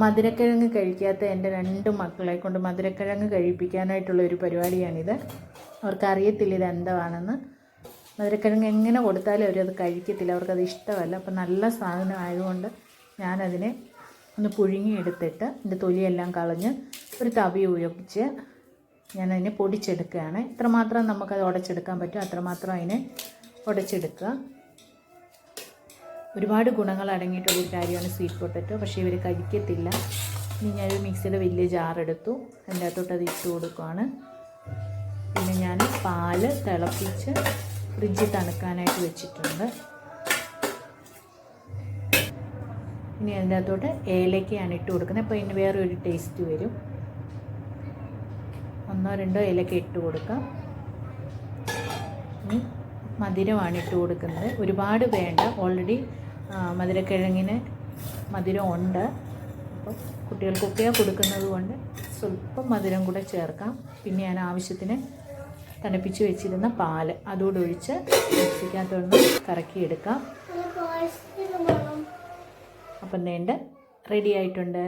മധുരക്കിഴങ്ങ് കഴിക്കാത്ത എൻ്റെ 2 മക്കളെ കൊണ്ട് മധുരക്കിഴങ്ങ് കഴിപ്പിക്കാനായിട്ടുള്ള ഒരു പരിപാടിയാണിത്. അവർക്കറിയത്തില്ല ഇതെന്താണെന്ന്. മധുരക്കിഴങ്ങ് എങ്ങനെ കൊടുത്താലും അവരത് കഴിക്കത്തില്ല, അവർക്കത് ഇഷ്ടമല്ല. അപ്പം നല്ല സാധനം ആയതുകൊണ്ട് ഞാനതിനെ ഒന്ന് പുഴുങ്ങിയെടുത്തിട്ട് ഇതിൻ്റെ തൊലിയെല്ലാം കളഞ്ഞ് ഒരു തവി ഉപയോഗിച്ച് ഞാനതിനെ പൊടിച്ചെടുക്കുകയാണ്. എത്രമാത്രം നമുക്കത് ഉടച്ചെടുക്കാൻ പറ്റും അത്രമാത്രം അതിനെ ഉടച്ചെടുക്കുക. ഒരുപാട് ഗുണങ്ങൾ അടങ്ങിയിട്ടുള്ളൊരു കാര്യമാണ് സ്വീറ്റ് പൊട്ടറ്റോ. പക്ഷേ ഇവർ കഴിക്കത്തില്ല. ഇനി ഞാനൊരു മിക്സിയുടെ വലിയ ജാറെടുത്തു, അതിൻ്റെ അകത്തോട്ട് അത് ഇട്ട് കൊടുക്കുകയാണ്. പിന്നെ ഞാൻ പാല് തിളപ്പിച്ച് ഫ്രിഡ്ജിൽ തണുക്കാനായിട്ട് വെച്ചിട്ടുണ്ട്. ഇനി അതിൻ്റെ അകത്തോട്ട് ഏലക്കയാണ് ഇട്ട് കൊടുക്കുന്നത്. അപ്പോൾ ഇതിന് വേറെ ഒരു ടേസ്റ്റ് വരും. 1-2 ഏലക്ക ഇട്ട് കൊടുക്കാം. ഇനി മധുരമാണ് ഇട്ട് കൊടുക്കുന്നത്. ഒരുപാട് വേണ്ട, ഓൾറെഡി മധുരക്കിഴങ്ങിന് മധുരം ഉണ്ട്. അപ്പോൾ കുട്ടികൾക്കൊക്കെ കൊടുക്കുന്നത് കൊണ്ട് സ്വല്പം മധുരം കൂടെ ചേർക്കാം. പിന്നെ ഞാൻ ആവശ്യത്തിന് തണുപ്പിച്ച് വെച്ചിരുന്ന പാല് അതുകൂടെ ഒഴിച്ച് മിക്സിക്കകത്തൊന്ന് കറക്കിയെടുക്കാം. അപ്പം റെഡി ആയിട്ടുണ്ട്.